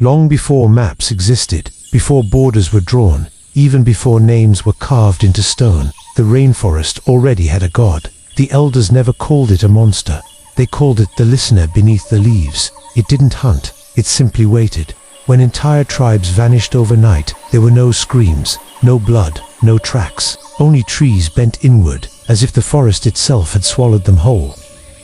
Long before maps existed, before borders were drawn, even before names were carved into stone, the rainforest already had a god. The elders never called it a monster. They called it the listener beneath the leaves. It didn't hunt, it simply waited. When entire tribes vanished overnight, there were no screams, no blood, no tracks, only trees bent inward, as if the forest itself had swallowed them whole.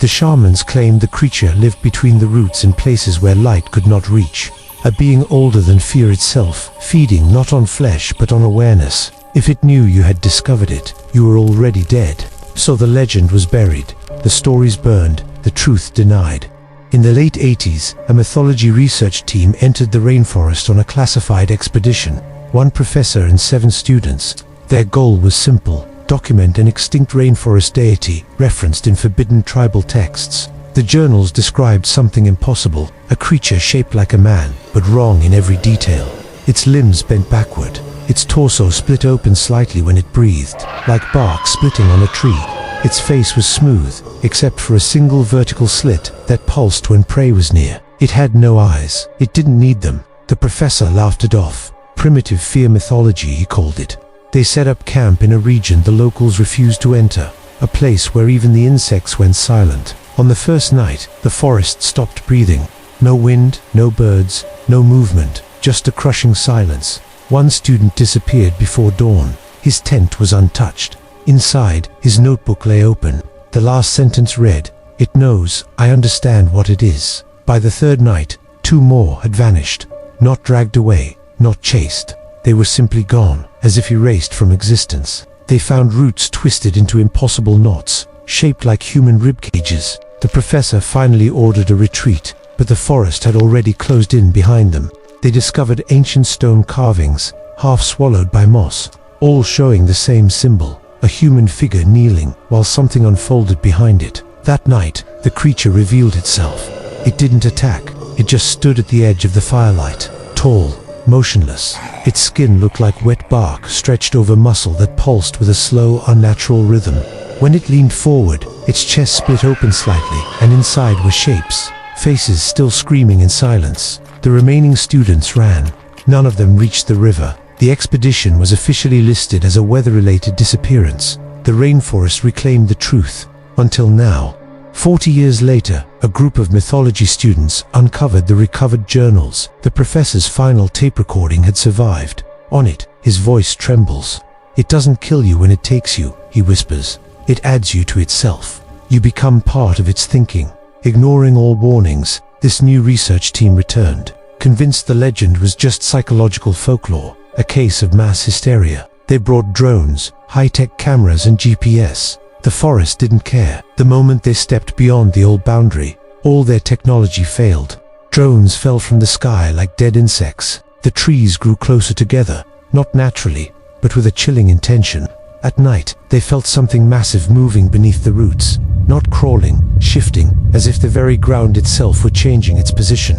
The shamans claimed the creature lived between the roots in places where light could not reach. A being older than fear itself, feeding not on flesh but on awareness. If it knew you had discovered it, you were already dead. So the legend was buried, the stories burned, the truth denied. In the late 80s, a mythology research team entered the rainforest on a classified expedition. 1 professor and 7 students. Their goal was simple: document an extinct rainforest deity referenced in forbidden tribal texts. The journals described something impossible, a creature shaped like a man, but wrong in every detail. Its limbs bent backward, its torso split open slightly when it breathed, like bark splitting on a tree. Its face was smooth, except for a single vertical slit that pulsed when prey was near. It had no eyes, it didn't need them. The professor laughed it off. Primitive fear mythology, he called it. They set up camp in a region the locals refused to enter, a place where even the insects went silent. On the first night, the forest stopped breathing. No wind, no birds, no movement, just a crushing silence. 1 student disappeared before dawn. His tent was untouched. Inside, his notebook lay open. The last sentence read, "It knows, I understand what it is." By the 3rd night, 2 more had vanished. Not dragged away, not chased. They were simply gone, as if erased from existence. They found roots twisted into impossible knots, shaped like human rib cages. The professor finally ordered a retreat, but the forest had already closed in behind them. They discovered ancient stone carvings, half swallowed by moss, all showing the same symbol, a human figure kneeling, while something unfolded behind it. That night, the creature revealed itself. It didn't attack, it just stood at the edge of the firelight, tall, motionless. Its skin looked like wet bark stretched over muscle that pulsed with a slow, unnatural rhythm. When it leaned forward, its chest split open slightly, and inside were shapes, faces still screaming in silence. The remaining students ran. None of them reached the river. The expedition was officially listed as a weather-related disappearance. The rainforest reclaimed the truth. Until now. 40 years later, a group of mythology students uncovered the recovered journals. The professor's final tape recording had survived. On it, his voice trembles. "It doesn't kill you when it takes you," he whispers. "It adds you to itself. You become part of its thinking." Ignoring all warnings, this new research team returned, convinced the legend was just psychological folklore, a case of mass hysteria. They brought drones, high-tech cameras and GPS. The forest didn't care. The moment they stepped beyond the old boundary, all their technology failed. Drones fell from the sky like dead insects. The trees grew closer together, not naturally, but with a chilling intention. At night, they felt something massive moving beneath the roots, not crawling, shifting, as if the very ground itself were changing its position.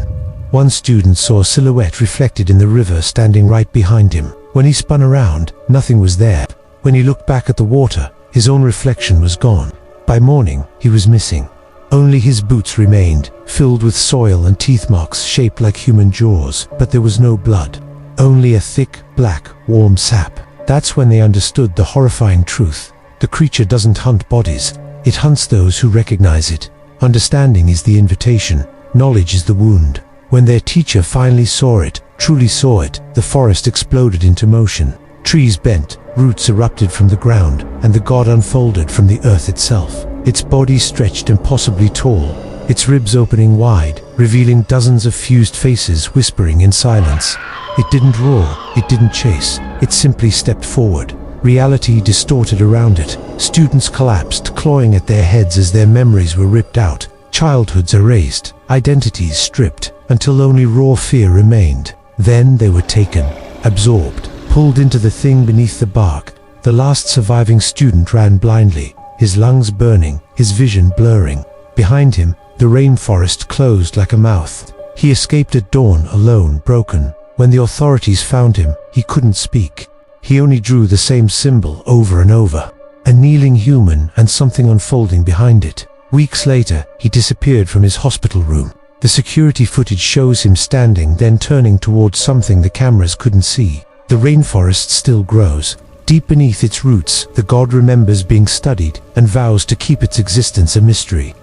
1 student saw a silhouette reflected in the river standing right behind him. When he spun around, nothing was there. When he looked back at the water, his own reflection was gone. By morning, he was missing. Only his boots remained, filled with soil and teeth marks shaped like human jaws, but there was no blood. Only a thick, black, warm sap. That's when they understood the horrifying truth. The creature doesn't hunt bodies, it hunts those who recognize it. Understanding is the invitation, knowledge is the wound. When their teacher finally saw it, truly saw it, the forest exploded into motion. Trees bent, roots erupted from the ground, and the god unfolded from the earth itself. Its body stretched impossibly tall, its ribs opening wide, revealing dozens of fused faces whispering in silence. It didn't roar, it didn't chase, it simply stepped forward. Reality distorted around it. Students collapsed, clawing at their heads as their memories were ripped out. Childhoods erased, identities stripped, until only raw fear remained. Then they were taken, absorbed, pulled into the thing beneath the bark. The last surviving student ran blindly, his lungs burning, his vision blurring. Behind him, the rainforest closed like a mouth. He escaped at dawn, alone, broken. When the authorities found him, he couldn't speak. He only drew the same symbol over and over. A kneeling human and something unfolding behind it. Weeks later, he disappeared from his hospital room. The security footage shows him standing, then turning towards something the cameras couldn't see. The rainforest still grows. Deep beneath its roots, the god remembers being studied and vows to keep its existence a mystery.